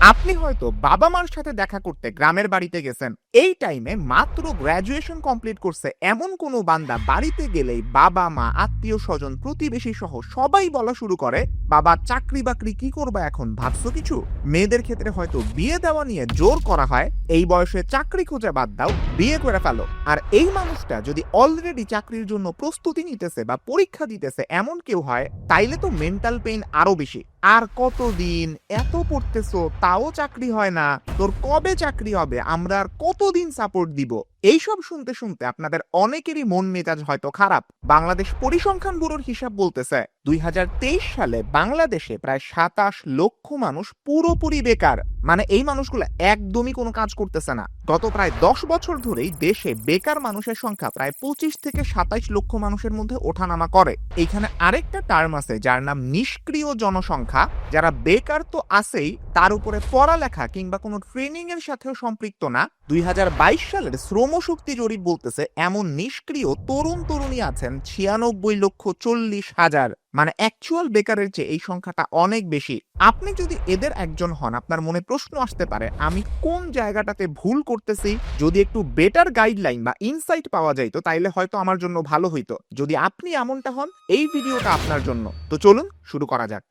আপনি হয়তো বাবা মার সাথে দেখা করতে গ্রামের বাড়িতে গেছেন। এই টাইমে মাত্র গ্র্যাজুয়েশন কমপ্লিট করছে এমন কোনো বান্দা বাড়িতে গেলেই বাবা মা আত্মীয় স্বজন প্রতিবেশী সহ সবাই বলা শুরু করে, বাবা চাকরি বাকরি কি করবা এখন, ভাবছো কিছু? মেয়েদের ক্ষেত্রে হয়তো বিয়ে দেওয়া নিয়ে জোর করা হয়, এই বয়সে চাকরি খোঁজা বাদ দাও, বিয়ে করে ফেলো। আর এই মানুষটা যদি অলরেডি চাকরির জন্য প্রস্তুতি নিতেছে বা পরীক্ষা দিতেছে এমন কেউ হয়, তাইলে তো মেন্টাল পেইন আরো বেশি। আর কতদিন এত পড়তেছো তাও চাকরি হয় না, তোর কবে চাকরি হবে, আমরা আর কতদিন সাপোর্ট দিব? এইসব শুনতে শুনতে আপনাদের অনেকেরই মন মেজাজ হয়তো খারাপ। বাংলাদেশ পরিসংখ্যান ব্যুরোর হিসাব বলতেছে 2023 সালে বাংলাদেশে প্রায় 27 লক্ষ মানুষ পুরোপুরি বেকার। মানে এই মানুষগুলো একদমই কোনো কাজ করতেছে না। গত প্রায় 10 বছর ধরেই দেশে বেকার মানুষের সংখ্যা প্রায় 25 থেকে 27 লক্ষ মানুষের মধ্যে ওঠানামা করে। এইখানে আরেকটা টার্ম আছে যার নাম নিষ্ক্রিয় জনসংখ্যা। যারা বেকার তো আছেই, তার উপরে পড়ালেখা কিংবা কোনো ট্রেনিং এর সাথেও সম্পৃক্ত না। 2022 সালের শ্রমশক্তি জরিপ বলতেছে এমন নিষ্ক্রিয় তরুণ তরুণী আছেন 96,40,000। মানে অ্যাকচুয়াল বেকারের চেয়ে এই সংখ্যাটা অনেক বেশি। আপনি যদি এদের একজন হন, আপনার মনে প্রশ্ন আসতে পারে আমি কোন জায়গাটাতে ভুল করতেছি। যদি একটু বেটার গাইডলাইন বা ইনসাইট পাওয়া যাইতো তাইলে হয়তো আমার জন্য ভালো হইতো। যদি আপনি এমনটা হন, এই ভিডিওটা আপনার জন্য। তো চলুন শুরু করা যাক।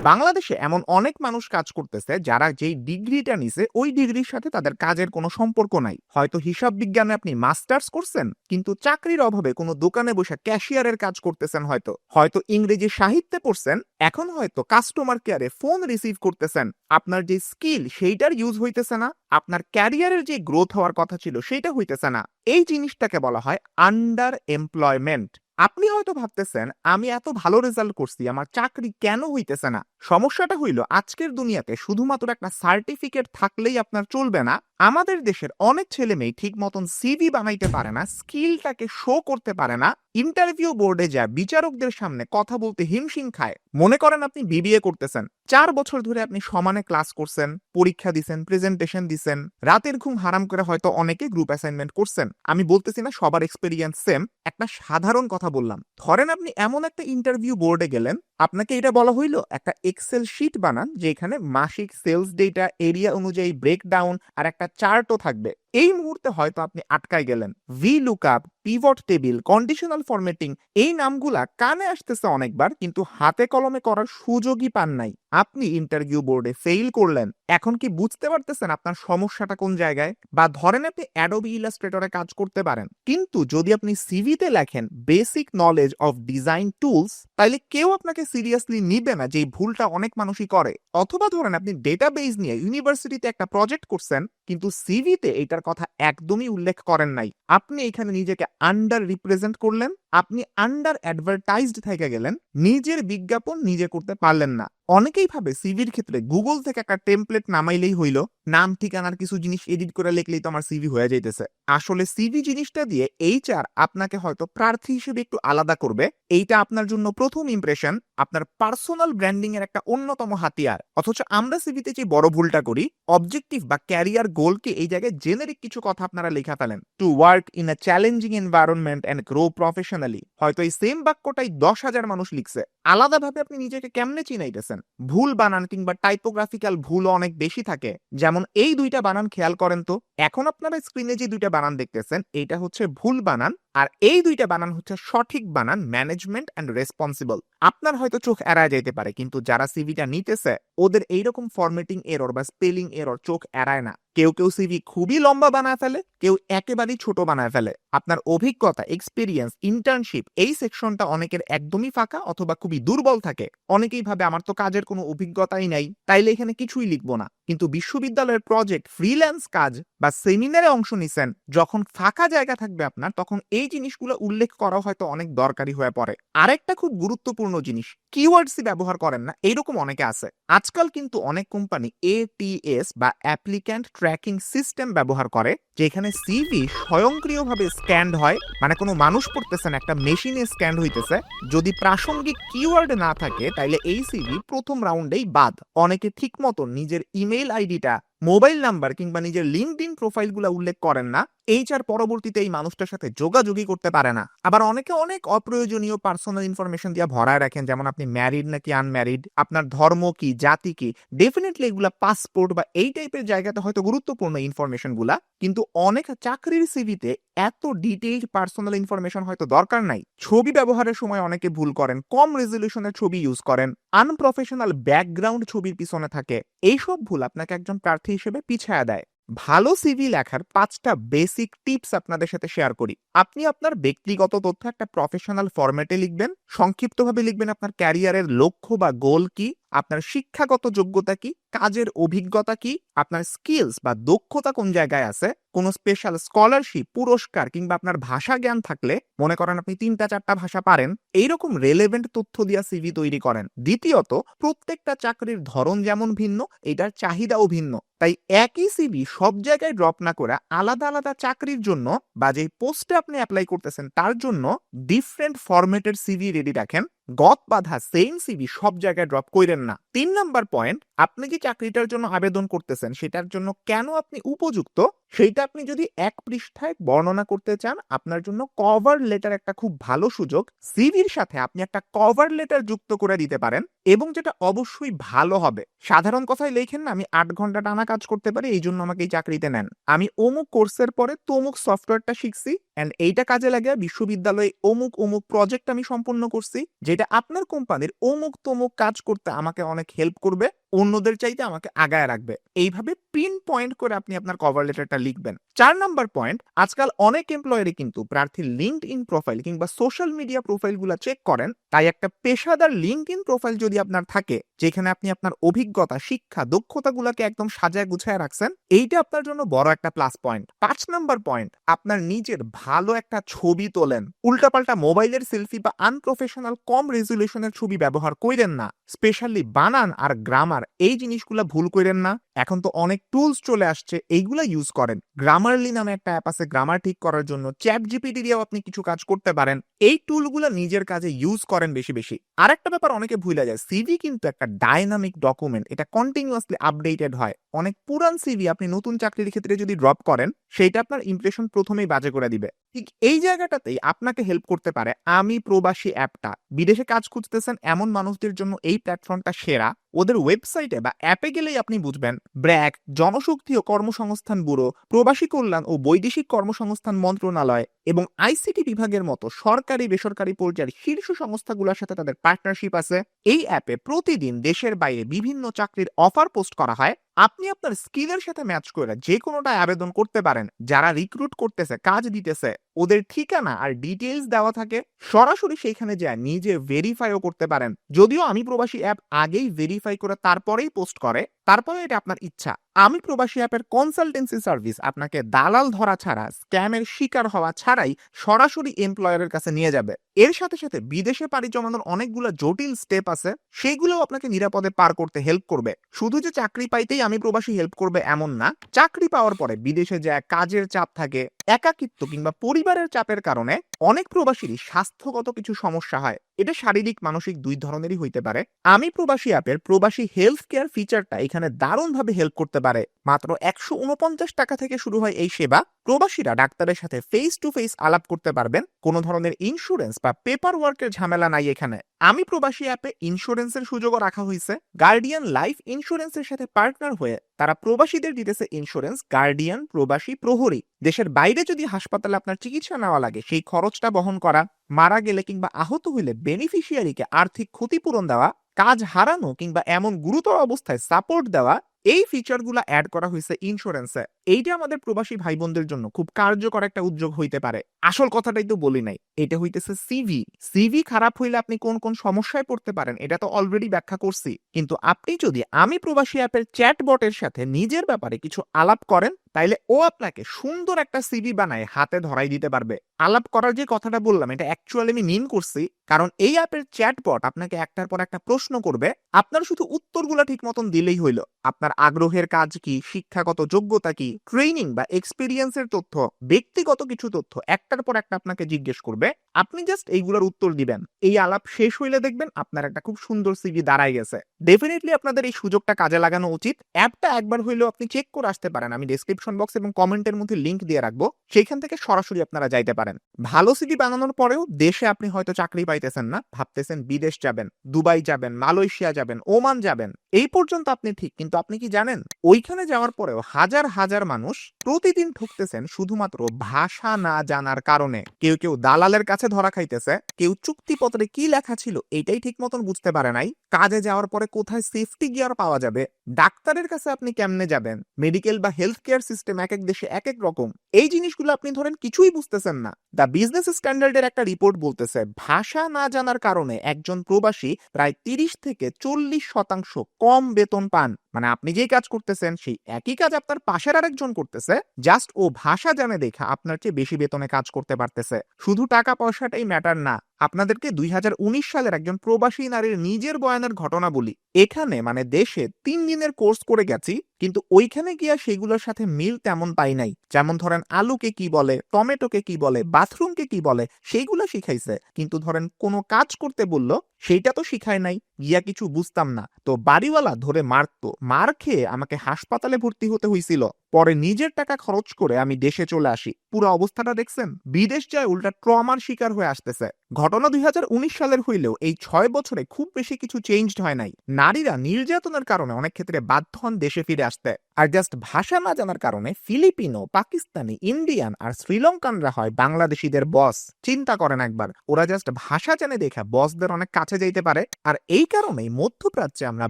বাংলাদেশে এমন অনেক মানুষ কাজ করতেছে যারা যেই ডিগ্রিটা নিছে ওই ডিগ্রির সাথে তাদের কাজের কোনো সম্পর্ক নাই। হয়তো হিসাব বিজ্ঞানে আপনি মাস্টার্স করছেন, কিন্তু চাকরির অভাবে কোনো দোকানে বসে ক্যাশিয়ারের কাজ করতেছেন। হয়তো হয়তো ইংরেজি সাহিত্যে পড়ছেন, এখন হয়তো কাস্টমার কেয়ারে ফোন রিসিভ করতেছেন। আপনার যে স্কিল সেইটার ইউজ হইতেছে না, আপনার ক্যারিয়ারের যে গ্রোথ হওয়ার কথা ছিল সেইটা হইতেছে না। এই জিনিসটাকে বলা হয় আন্ডার এমপ্লয়মেন্ট। আপনি হয়তো ভাবতেছেন আমি এত ভালো রেজাল্ট করছি, আমার চাকরি কেন হইতেছে না? সমস্যাটা হইল আজকের দুনিয়াতে শুধুমাত্র একটা সার্টিফিকেট থাকলেই আপনার চলবে না। আমাদের দেশের অনেক ছেলে মেয়ে ঠিক মতন সিভি বানাইতে পারে না, স্কিলটাকে শো করতে পারে না, ইন্টারভিউ বোর্ডে যায় বিচারকদের সামনে কথা বলতে হিমশিম খায়। মনে করেন আপনি বিবিএ করতেছেন, 4 বছর ধরে আপনি সমানে ক্লাস করছেন, পরীক্ষা দিছেন, প্রেজেন্টেশন দিছেন, রাতের ঘুম হারাম করে হয়তো অনেকে গ্রুপ অ্যাসাইনমেন্ট করছেন। আমি বলতেছি না সবার এক্সপেরিয়েন্স সেম, একটা সাধারণ কথা বললাম। ধরেন আপনি এমন একটা ইন্টারভিউ বোর্ডে গেলেন, আপনাকে এটা বলা হইলো একটা এক্সেল শিট বানান যেখানে মাসিক সেলস ডেটা, এরিয়া অনুযায়ী ব্রেকডাউন আর একটা চার্টও থাকবে। এই মুহূর্তে হয়তো আপনি আটকায় গেলেন। V lookup, pivot table, conditional formatting, এই নামগুলা কানে আসতেছে অনেকবার, কিন্তু হাতে কলমে করার সুযোগই পান নাই। আপনি ইন্টারভিউ বোর্ডে ফেইল করলেন। এখন কি বুঝতে পারতেছেন আপনার সমস্যাটা কোন জায়গায়? বা ধরেন আপনি অ্যাডোবি ইলাস্ট্রেটরে কাজ করতে পারেন, কিন্তু যদি আপনি সিভিতে লেখেন basic knowledge of design tools, তাইলে কেউ আপনাকে সিরিয়াসলি নিবে না, যে ভুলটা অনেক মানুষই করে। অথবা ধরেন আপনি ডেটাবেস নিয়ে ইউনিভার্সিটিতে একটা প্রজেক্ট করছেন, কিন্তু সিভিতে এটার কথা একদমই উল্লেখ করেন নাই। আপনি এখানে নিজেকে আন্ডার রিপ্রেজেন্ট করলেন, আপনি আন্ডার অ্যাডভার্টাইজড থেকে গেলেন, নিজের বিজ্ঞাপন নিজে করতে পারলেন না। অনেকেই ভাবে সিভির ক্ষেত্রে গুগল থেকে একটা টেমপ্লেট নামাইলেই হইল, নাম ঠিকানার কিছু জিনিস এডিট করে লিখলেই তো আমার সিভি হয়ে যাইতেছে। আসলে সিভি জিনিসটা দিয়ে এইচআর আপনাকে হয়তো প্রার্থী হিসেবে একটু আলাদা করবে। এইটা আপনার জন্য প্রথম ইমপ্রেশন, আপনার পার্সোনাল ব্র্যান্ডিং এর একটা অন্যতম হাতিয়ার। অথচ আমরা সিভিতে যে বড় ভুলটা করি, অবজেক্টিভ বা ক্যারিয়ার গোলকে এই জায়গায় জেনারিক কিছু কথা আপনারা লেখা ফেলেন। To work in a challenging environment and grow professionally. হয়তো এই সেম বাক্যটাই 10,000 মানুষ লিখছে। আলাদাভাবে আপনি নিজেকে কেমনে চিনাইতেছেন? ভুল বানান কিংবা টাইপোগ্রাফিক্যাল ভুল অনেক বেশি থাকে। যেমন এই দুইটা বানান খেয়াল করেন তো। এখন আপনারা স্ক্রিনে যে দুইটা বানান দেখতেছেন, এইটা হচ্ছে ভুল বানান, আর এই দুইটা বানান হচ্ছে সঠিক বানান, ম্যানেজমেন্ট এন্ড রেসপন্সিবল। আপনার হয়তো চোখ এড়ায় যেতে পারে, কিন্তু যারা সিভিটা নিতেছে ওদের এইরকম ফরম্যাটিং এরর বা স্পেলিং এরর চোখ এড়ায় না। কেউ কেউ সিভি খুবই লম্বা বানায় ফেলে, কেউ একেবারেই ছোট বানায় ফেলে। আপনার অভিজ্ঞতা, এক্সপিরিয়েন্স, ইন্টার্নশিপ, এই সেকশনটা অনেকের একদমই ফাঁকা অথবা খুবই দুর্বল থাকে। অনেকেই ভাবে আমার তো কাজের কোনো অভিজ্ঞতাই নাই, তাইলে এখানে কিছুই লিখবো না। কিন্তু বিশ্ববিদ্যালয়ের প্রজেক্ট, ফ্রিল্যান্স কাজ বা সেমিনারে অংশ নিছেন, যখন ফাঁকা জায়গা থাকবে আপনার, তখন এই জিনিসগুলো উল্লেখ করা হয়তো অনেক দরকারি হয়ে পড়ে। আরেকটা খুব গুরুত্বপূর্ণ জিনিস, কিওয়ার্ডসই ব্যবহার করেন না এরকম অনেকে আছে। আজকাল কিন্তু অনেক কোম্পানি এটিএস বা অ্যাপ্লিক্যান্ট ট্র্যাকিং সিস্টেম ব্যবহার করে, যেখানে সিভি স্বয়ংক্রিয়ভাবে স্ক্যান্ড হয়। মানে কোনো মানুষ পড়তেছেন, একটা মেশিনে স্ক্যান্ড হইতেছে। যদি প্রাসঙ্গিক কিওয়ার্ড না থাকে তাইলে এই সিভি প্রথম রাউন্ডেই বাদ। অনেকে ঠিক মতো নিজের ইমেইল আইডিটা মোবাইল নাম্বার কিংবা নিজের লিঙ্কডইন প্রোফাইলগুলো উল্লেখ করেন না, এইচআর পরবর্তীতে এই মানুষটার সাথে যোগাযোগই করতে পারে না। আবার অনেকে অনেক অপ্রয়োজনীয় পার্সোনাল ইনফরমেশন দিয়ে ভরায় রাখেন, যেমন আপনি ম্যারিড নাকি আনম্যারিড, আপনার ধর্ম কি, জাতি কি। ডেফিনেটলি এগুলা পাসপোর্ট বা এই টাইপের জায়গাতে হয়তো গুরুত্বপূর্ণ ইনফরমেশন গুলা, কিন্তু অনেক চাকরির সিভিতে এত ডিটেইলড পার্সোনাল ইনফরমেশন হয়তো দরকার নাই। ছবি ব্যবহারের সময় অনেকে ভুল করেন, কম রেজলিউশনের ছবি ইউজ করেন, আনপ্রফেশনাল ব্যাকগ্রাউন্ড ছবির পিছনে থাকে। এইসব ভুল আপনাকে একজন প্রার্থী হিসেবে পিছায়া দেয়। ভালো সিভি লেখার 5টা বেসিক টিপস আপনাদের সাথে শেয়ার করি। আপনি আপনার ব্যক্তিগত তথ্য একটা প্রফেশনাল ফরম্যাটে লিখবেন। সংক্ষিপ্তভাবে লিখবেন আপনার ক্যারিয়ারের লক্ষ্য বা গোল কি, আপনার শিক্ষাগত যোগ্যতা কি, কাজের অভিজ্ঞতা কি, আপনার স্কিলস বা দক্ষতা কোন জায়গায় আছে, কোনো স্পেশাল স্কলারশিপ, পুরস্কার কিংবা আপনার ভাষা জ্ঞান থাকলে, মনে করেন আপনি 3টা-4টা ভাষা পারেন, এইরকম রেলেভেন্ট তথ্য দিয়া সিভি তৈরি করেন। দ্বিতীয়ত, প্রত্যেকটা চাকরির ধরন যেমন ভিন্ন, এটার চাহিদাও ভিন্ন। তাই একই সিভি সব জায়গায় ড্রপ না করে আলাদা আলাদা চাকরির জন্য বা যে পোস্টে আপনি অ্যাপ্লাই করতেছেন তার জন্য ডিফারেন্ট ফরম্যাটের সিভি রেডি রাখেন। গত বাঁধা সেম সিভি সব জায়গায় ড্রপ কইরেন না। 3 নাম্বার পয়েন্ট, আপনি যে চাকরিটার জন্য আবেদন করতেছেন সেটার জন্য কেন আপনি উপযুক্ত সেইটা আপনি যদি 1 পৃষ্ঠায় বর্ণনা করতে চান, আপনার জন্য কভার লেটার একটা খুব ভালো সুযোগ। সিভির সাথে আপনি একটা কভার লেটার যুক্ত করে দিতে পারেন এবং যেটা অবশ্যই ভালো হবে। সাধারণ কথায় লেখেন না, আমি 8 ঘন্টা টানা কাজ করতে পারি, এই জন্য আমাকে এই চাকরিতে নেন। আমি অমুক কোর্সের পরে তমুক সফটওয়্যারটা শিখছি এন্ড এইটা কাজে লাগে বিশ্ববিদ্যালয়ে অমুক অমুক প্রজেক্ট আমি সম্পন্ন করছি, যেটা আপনার কোম্পানির অমুক তমুক কাজ করতে আমাকে অনেক হেল্প করবে, অন্যদের চাইতে আমাকে আগায় রাখবে। এইভাবে পিন পয়েন্ট করে আপনি আপনার কভার লেটারটা লিখবেন। 4 নাম্বার পয়েন্ট, আজকাল অনেক এমপ্লয়ারই কিন্তু প্রার্থীর লিঙ্কডইন প্রোফাইল কিংবা সোশ্যাল মিডিয়া প্রোফাইলগুলো চেক করেন। তাই একটা পেশাদার লিঙ্কডইন প্রোফাইল যদি আপনার থাকে, যেখানে আপনি আপনার অভিজ্ঞতা, শিক্ষা, দক্ষতাগুলোকে একদম সাজায় গুছায় রাখছেন, এইটা আপনার জন্য বড় একটা প্লাস পয়েন্ট। 5 নাম্বার পয়েন্ট, আপনার নিজের ভালো একটা ছবি তোলেন। উল্টাপাল্টা মোবাইলের সেলফি বা আনপ্রফেশনাল কম রেজলিউশনের ছবি ব্যবহার কইরেন না। স্পেশালি বানান আর গ্রামার, এই জিনিসগুলা ভুল কইরেন না। এখন তো অনেক টুলস চলে আসছে, এইগুলা ইউজ করেন। গ্রামারলি নামে একটা অ্যাপ আছে গ্রামার ঠিক করার জন্য, চ্যাট জিপিটি দিয়েও আপনি কিছু কাজ করতে পারেন। এই টুলগুলা নিজের কাজে ইউজ করেন বেশি বেশি। আরেকটা ব্যাপার অনেকে ভুলে যায়, সিভি কিন্তু একটা ডাইনামিক ডকুমেন্ট, এটা কন্টিনিউয়াসলি আপডেটেড হয়। অনেক পুরান সিভি আপনি নতুন চাকরির ক্ষেত্রে যদি ড্রপ করেন, সেইটা আপনার ইমপ্রেশন প্রথমেই বাজে করে দিবে। ঠিক এই জায়গাটাতেই আপনাকে হেল্প করতে পারে আমি প্রবাসী অ্যাপটা। বিদেশে কাজ খুঁজতেছেন এমন মানুষদের জন্য এই প্ল্যাটফর্মটা সেরা। ওদের ওয়েবসাইটে বা অ্যাপে গেলেই আপনি বুঝবেন ব্র্যাক, জনশক্তি ও কর্মসংস্থান ব্যুরো, প্রবাসী কল্যাণ ও বৈদেশিক কর্মসংস্থান মন্ত্রণালয় এবং আইসিটি বিভাগের মতো সরকারি বেসরকারি পর্যায়ের শীর্ষ সংস্থাগুলোর সাথে তাদের পার্টনারশিপ আছে। এই অ্যাপে প্রতিদিন দেশের বাইরে বিভিন্ন চাকরির অফার পোস্ট করা হয়। আপনি আপনার স্কিলের সাথে ম্যাচ করে যে কোনোটায় আবেদন করতে পারেন। যারা রিক্রুট করতেছে, কাজ দিতেছে, ওদের ঠিকানা আর ডিটেইলস দেওয়া থাকে, সরাসরি সেইখানে যায় নিজে ভেরিফাইও করতে পারেন। যদিও আমি প্রবাসী অ্যাপ আগেই ভেরিফাই করে তারপরেই পোস্ট করে, তারপরে এটা আপনার ইচ্ছা। আমি প্রবাসী অ্যাপের কনসালটেন্সি সার্ভিস আপনাকে দালাল ধরা ছাড়া, স্ক্যামের শিকার হওয়া ছাড়াই সরাসরি এমপ্লয়ারের কাছে নিয়ে যাবে। এর সাথে সাথে বিদেশে পাড়ি জমানোর অনেকগুলো জটিল স্টেপ আছে, সেগুলোও আপনাকে নিরাপদে পার করতে হেল্প করবে। শুধু যে চাকরি পাইতেই আমি প্রবাসী হেল্প করবে এমন না, চাকরি পাওয়ার পরে বিদেশে যায় কাজের চাপ থাকে, একাকিত্ব কিংবা পরিবারের চাপের কারণে অনেক প্রবাসীরই স্বাস্থ্যগত কিছু সমস্যা হয়। এটা শারীরিক মানসিক দুই ধরনেরই হইতে পারে। আমি প্রবাসী অ্যাপের প্রবাসী হেলথ কেয়ার ফিচারটা এখানে দারুণভাবে হেল্প করতে পারে। মাত্র 149 টাকা থেকে শুরু হয় এই সেবা। প্রবাসীরা ডাক্তারের সাথে ফেস টু ফেস আলাপ করতে পারবেন। কোনো ধরনের ইন্স্যুরেন্স বা পেপার ওয়ার্কের ঝামেলা নাই এখানে। আমি প্রবাসী অ্যাপে ইন্স্যুরেন্সের সুযোগও রাখা হয়েছে। গার্ডিয়ান লাইফ ইন্স্যুরেন্সের সাথে পার্টনার হয়ে তারা প্রবাসীদের দিতেছে ইন্স্যুরেন্স গার্ডিয়ান প্রবাসী প্রহরী। দেশের বাইরে যদি হাসপাতালে আপনার চিকিৎসা নেওয়া লাগে, সেই খরচটা বহন করা, মারা গেলে কিংবা আহত হইলে বেনিফিশিয়ারিকে আর্থিক ক্ষতিপূরণ দেওয়া, কাজ হারানো কিংবা এমন গুরুতর অবস্থায় সাপোর্ট দেওয়া, এই ফিচারগুলো অ্যাড করা হয়েছে ইন্স্যুরেন্সে। এইটা আমাদের প্রবাসী ভাই বোনদের জন্য খুব কার্যকর একটা উদ্যোগ হইতে পারে। আসল কথাটাই তো বলি নাই, এটা হইতেছে সিভি। সিভি খারাপ হইলে আপনি কোন কোন সমস্যায় পড়তে পারেন এটা তো অলরেডি ব্যাখ্যা করছি। কিন্তু আপনি যদি আমি প্রবাসী অ্যাপের চ্যাটবটের সাথে নিজের ব্যাপারে কিছু আলাপ করেন, তাইলে ও আপনাকে সুন্দর একটা সিভি বানায় হাতে ধরাই দিতে পারবে। আলাপ করার যে কথাটা বললাম এটা অ্যাকচুয়ালি আমি মিন করছি, কারণ এই অ্যাপের চ্যাটবট আপনাকে একটার পর একটা প্রশ্ন করবে, আপনার শুধু উত্তরগুলা ঠিক মতন দিলেই হইল। আপনার আগ্রহের কাজ কি, শিক্ষাগত যোগ্যতা কি, ট্রেনিং বা এক্সপেরিয়েন্সের তথ্য, ব্যক্তিগত কিছু তথ্য একটার পর একটা আপনাকে জিজ্ঞেস করবে, আপনি জাস্ট এইগুলোর উত্তর দিবেন। এই আলাপ শেষ হইলে দেখবেন আপনার একটা খুব সুন্দর সিভি দাঁড়ায় গেছে। ডেফিনেটলি আপনাদের এই সুযোগটা কাজে লাগানো উচিত। অ্যাপটা একবার হইলেও আপনি চেক করে আসতে পারেন, আমি ডেসক্রিপশন বক্স এবং কমেন্টের মধ্যে লিংক দিয়ে রাখবো, সেইখান থেকে সরাসরি আপনারা যাইতে পারেন। ভালো সিভি বানানোর পরেও দেশে আপনি হয়তো চাকরি পাইতেছেন না, ভাবতেছেন বিদেশ যাবেন, দুবাই যাবেন, মালয়েশিয়া যাবেন, ওমান যাবেন, এই পর্যন্ত আপনি ঠিক। কিন্তু আপনি কি জানেন ওইখানে যাওয়ার পরেও হাজার হাজার মানুষ প্রতিদিন ঠকতেছেন শুধুমাত্র ভাষা না জানার কারণে। কেউ কেউ দালালের কাছে ধরা খাইতেছে, কেউ চুক্তিপত্রে কি লেখা ছিল এইটাই ঠিক মতন বুঝতে পারে নাই, কাজে যাওয়ার পরে কোথায় সেফটি গিয়ার পাওয়া যাবে, ডাক্তারের কাছে আপনি কেমনে যাবেন, মেডিকেল বা হেলথ কেয়ার সিস্টেম এক এক দেশে এক এক রকম, এই জিনিসগুলো আপনি ধরেন কিছুই বুঝতেছেন না। দ্য বিজনেস স্ট্যান্ডার্ডের একটা রিপোর্ট বলতেছে ভাষা না জানার কারণে একজন প্রবাসী প্রায় 30 থেকে 40% কম বেতন পান। মানে আপনি যেই কাজ করতেছেন সেই একই কাজ আপনার পাশের আরেকজন করতেছে, জাস্ট ও ভাষা জানে দেখা আপনার চেয়ে বেশি বেতনে কাজ করতে পারতেছে। শুধু টাকা পয়সাটাই ম্যাটার না। আপনাদেরকে 2019 সালের একজন প্রবাসী নারীর নিজের বয়ানের ঘটনা বলি। এখানে মানে দেশে 3 দিনের কোর্স করে গেছি, কিন্তু ওইখানে গিয়া সেগুলোর সাথে মিল তেমন পাই নাই। যেমন ধরেন আলুকে কি বলে, টমেটোকে কি বলে, বাথরুমকে কি বলে, সেইগুলো শিখাইছে, কিন্তু ধরেন কোনো কাজ করতে বললো সেইটা তো শিখায় নাই, গিয়া কিছু বুঝতাম না। তো বাড়িওয়ালা ধরে মারতো, মার খেয়ে আমাকে হাসপাতালে ভর্তি হতে হয়েছিল। পরে নিজের টাকা খরচ করে আমি দেশে চলে আসি। পুরো অবস্থাটা দেখছেন, বিদেশ যায় উল্টা ট্রমার শিকার হয়ে আসতেছে। ঘটনা 2019 সালের হইলেও এই 6 বছরে খুব বেশি কিছু চেঞ্জড হয় নাই। নারীরা নির্যাতনের কারণে অনেক ক্ষেত্রে বাধ্য হন দেশে ফিরে আসতে। আর জাস্ট ভাষা না জানার কারণে ফিলিপিনো, পাকিস্তানি, ইন্ডিয়ান আর শ্রীলঙ্কানরা হয় বাংলাদেশিদের বস। চিন্তা করেন একবার, ওরা জাস্ট ভাষা জানে দেখা বসদের অনেক কাছে যাইতে পারে। আর এই কারণেই মধ্যপ্রাচ্যে আমরা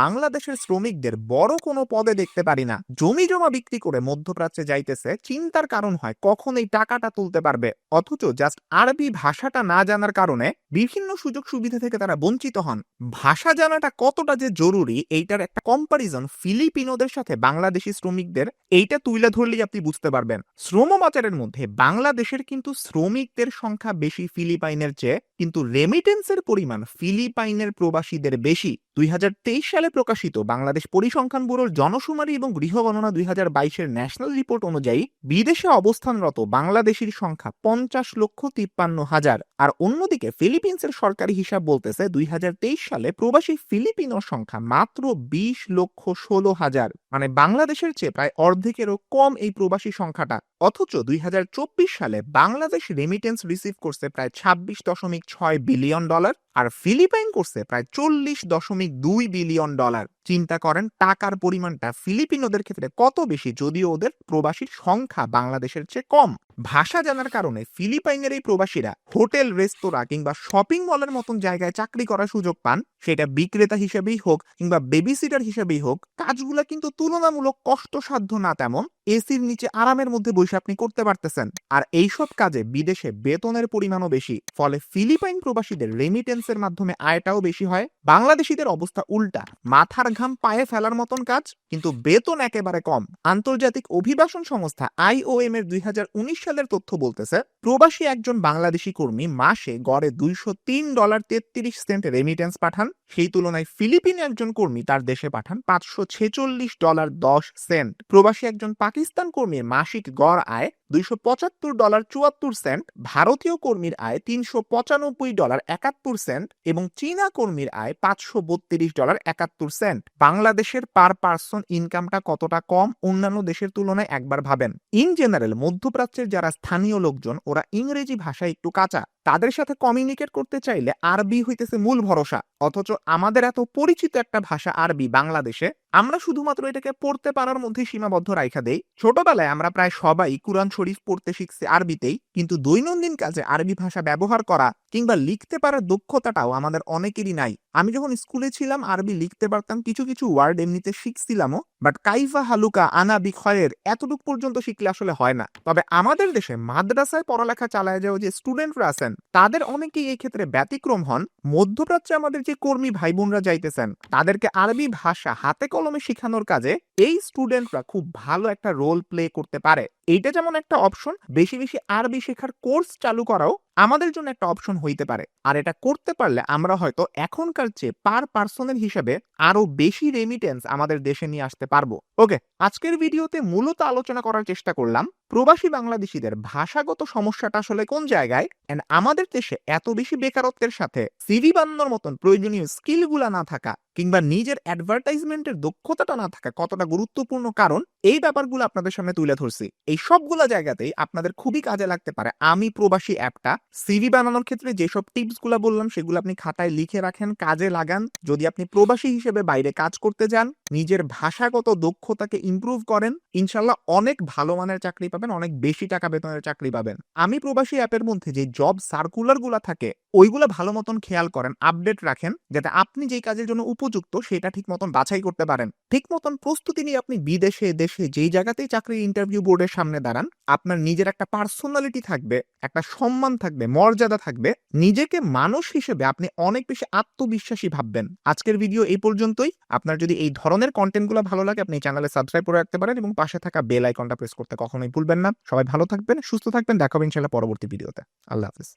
বাংলাদেশের শ্রমিকদের বড় কোনো পদে দেখতে পারি না। জমি জমা বিক্রি করে মধ্যপ্রাচ্যে যাইতেছে, চিন্তার কারণ হয় কখন এই টাকাটা তুলতে পারবে। অথচ জাস্ট আরবি ভাষাটা না জানার কারণে বিভিন্ন সুযোগ সুবিধা থেকে তারা বঞ্চিত হন। ভাষা জানাটা কতটা যে জরুরি এইটার একটা কম্পারিজন ফিলিপিনোদের সাথে বাংলাদেশি শ্রমিকদের, এইটা তুলে ধরলেই আপনি বুঝতে পারবেন। শ্রম বাজারের মধ্যে বাংলাদেশের কিন্তু শ্রমিকদের সংখ্যা বেশি ফিলিপাইনের চেয়ে, কিন্তু রেমিটেন্সের পরিমাণ ফিলিপাইনের প্রবাসীদের বেশি। 2023 সালে প্রকাশিত বাংলাদেশ পরিসংখ্যান ব্যুরোর জনশুমারি এবং গৃহগণনা 2022-এর ন্যাশনাল রিপোর্ট অনুযায়ী বিদেশে অবস্থানরত বাংলাদেশির সংখ্যা 50,53,000। আর অন্যদিকে ফিলিপিন্সের সরকারি হিসাব বলতেছে 2023 সালে প্রবাসী ফিলিপিনোর সংখ্যা মাত্র 20,16,000। মানে বাংলাদেশের চেয়ে প্রায় অর্ধেকেরও কম এই প্রবাসী সংখ্যাটা। অথচ 2024 সালে বাংলাদেশ রেমিটেন্স রিসিভ করছে প্রায় $26.6 বিলিয়ন, আর ফিলিপাইন করছে প্রায় $40.2 বিলিয়ন। চিন্তা করেন টাকার পরিমাণটা ফিলিপিনোদের ক্ষেত্রে কত বেশি, যদিও ওদের প্রবাসীর সংখ্যা বাংলাদেশের চেয়ে কম। ভাষা জানার কারণে ফিলিপাইনের এই প্রবাসীরা হোটেল, রেস্তোরাঁ কিংবা শপিং মলের মতন জায়গায় চাকরি করার সুযোগ পান, সেটা বিক্রেতা হিসেবেই হোক কিংবা বেবিসিটার হিসেবেই হোক। কাজগুলা কিন্তু তুলনামূলক কষ্টসাধ্য না তেমন, এসির নিচে আরামের মধ্যে বসে আপনি করতে পারতেছেন। আর এইসব কাজে বিদেশে বেতনের পরিমাণও বেশি, ফলে ফিলিপাইন প্রবাসীদের রেমিটেন্সের মাধ্যমে আয়টাও বেশি হয়। বাংলাদেশিদের অবস্থা উল্টা, মাথার ঘাম পায়ে ফেলার মতন কাজ, কিন্তু বেতন একেবারে কম। আন্তর্জাতিক অভিবাসন সংস্থা IOM এর 2019 সালের তথ্য বলতেছে প্রবাসী একজন বাংলাদেশি কর্মী মাসে গড়ে $203.33 রেমিটেন্স পাঠান। সেই তুলনায় ফিলিপিনে একজন কর্মী তার দেশে পাঠান $546.10। প্রবাসী একজন পাকিস্তান কর্মীর মাসিক গড় আয় $275.74, ভারতীয় কর্মীর আয় $395.71 এবং চীনা কর্মীর আয় $532.71। বাংলাদেশের পার পার্সন ইনকামটা কতটা কম অন্যান্য দেশের তুলনায় একবার ভাবেন। ইন জেনারেল মধ্যপ্রাচ্যের যারা স্থানীয় লোকজন ওরা ইংরেজি ভাষায় একটু কাঁচা, তাদের সাথে কমিউনিকেট করতে চাইলে আরবি হইতেছে মূল ভরসা। অথচ আমাদের এত পরিচিত একটা ভাষা আরবি বাংলাদেশে, আমরা শুধুমাত্র এটাকে পড়তে পারার মধ্যে সীমাবদ্ধ রাখা দেই। ছোটবেলায় আমরা প্রায় সবাই কুরআন শরীফ পড়তে শিখছি আরবিতেই, কিন্তু দৈনন্দিন কাজে আরবি ভাষা ব্যবহার করা কিংবা লিখতে পারার দক্ষতাটাও আমাদের অনেকেরই নাই। আমি যখন স্কুলে ছিলাম আরবি লিখতে পারতাম, কিছু কিছু ওয়ার্ড এমনিতে শিখছিলামও, বাট কাইফা হালুকা আনা বিখয়ের এতটুক পর্যন্ত শিখলে আসলে হয় না। তবে আমাদের দেশে মাদ্রাসায় পড়ালেখা চালায় যাওয়া যে স্টুডেন্টরা আছেন তাদের অনেকেই এই ক্ষেত্রে ব্যতিক্রম হন। মধ্যপ্রাচ্যে আমাদের যে কর্মী ভাই বোনরা যাইতেছেন তাদেরকে আরবি ভাষা হাতে কলমে শেখানোর কাজে এই স্টুডেন্টরা খুব ভালো একটা রোল প্লে করতে পারে। এইটা যেমন একটা অপশন, বেশি বেশি আরবি শেখার কোর্স চালু করাও আমাদের জন্য একটা অপশন হইতে পারে। আর এটা করতে পারলে আমরা হয়তো এখনকার চেয়ে পার পার্সনের হিসেবে আরো বেশি রেমিটেন্স আমাদের দেশে নিয়ে আসতে পারবো। ওকে, আজকের ভিডিওতে মূলত আলোচনা করার চেষ্টা করলাম প্রবাসী বাংলাদেশীদের ভাষাগত সমস্যাটা আসলে কোন জায়গায়, এন্ড আমাদের দেশে এত বেশি বেকারত্বের সাথে সিভি বানানোর মতন প্রয়োজনীয় স্কিলগুলা না থাকা কিংবা নিজের অ্যাডভার্টাইজমেন্টের দক্ষতাটা না থাকা কতটা গুরুত্বপূর্ণ কারণ, এই ব্যাপারগুলো আপনাদের সামনে তুলে ধরছি। এই সবগুলা জায়গাতেই আপনাদের খুবই কাজে লাগতে পারে আমি প্রবাসী অ্যাপটা। সিভি বানানোর ক্ষেত্রে যেসব টিপস গুলা বললাম সেগুলো আপনি খাতায় লিখে রাখেন, কাজে লাগান। যদি আপনি প্রবাসী হিসেবে বাইরে কাজ করতে যান, নিজের ভাষাগত দক্ষতাকে ইমপ্রুভ করেন, ইনশাল্লাহ অনেক ভালো মানের চাকরি পাবেন, অনেক বেশি টাকা বেতনের চাকরি পাবেন। আমি প্রবাসী অ্যাপের মধ্যে যে জব সার্কুলার গুলা থাকে ওইগুলো ভালো মতন খেয়াল করেন, আপডেট রাখেন, যাতে আপনি যেই কাজের জন্য উপযুক্ত সেটা ঠিক মতন বাছাই করতে পারেন। ঠিক মতন প্রস্তুতি নিয়ে আপনি বিদেশে দেশে যেই জায়গাতেই চাকরির ইন্টারভিউ বোর্ডের সামনে দাঁড়ান, আপনার নিজের একটা পার্সোনালিটি থাকবে, একটা সম্মান থাকবে, মর্যাদা থাকবে। নিজেকে মানুষ হিসেবে আপনি অনেক বেশি আত্মবিশ্বাসী ভাববেন। আজকের ভিডিও এই পর্যন্তই। আপনার যদি এই ধরনের কন্টেন্টগুলো ভালো লাগে আপনি চ্যানেলে সাবস্ক্রাইব করে রাখতে পারেন এবং পাশে থাকা বেল আইকনটা প্রেস করতে কখনোই ভুলবেন না। সবাই ভালো থাকবেন, সুস্থ থাকবেন, দেখা হবে ইনশাআল্লাহ পরবর্তী ভিডিওতে। আল্লাহ হাফেজ।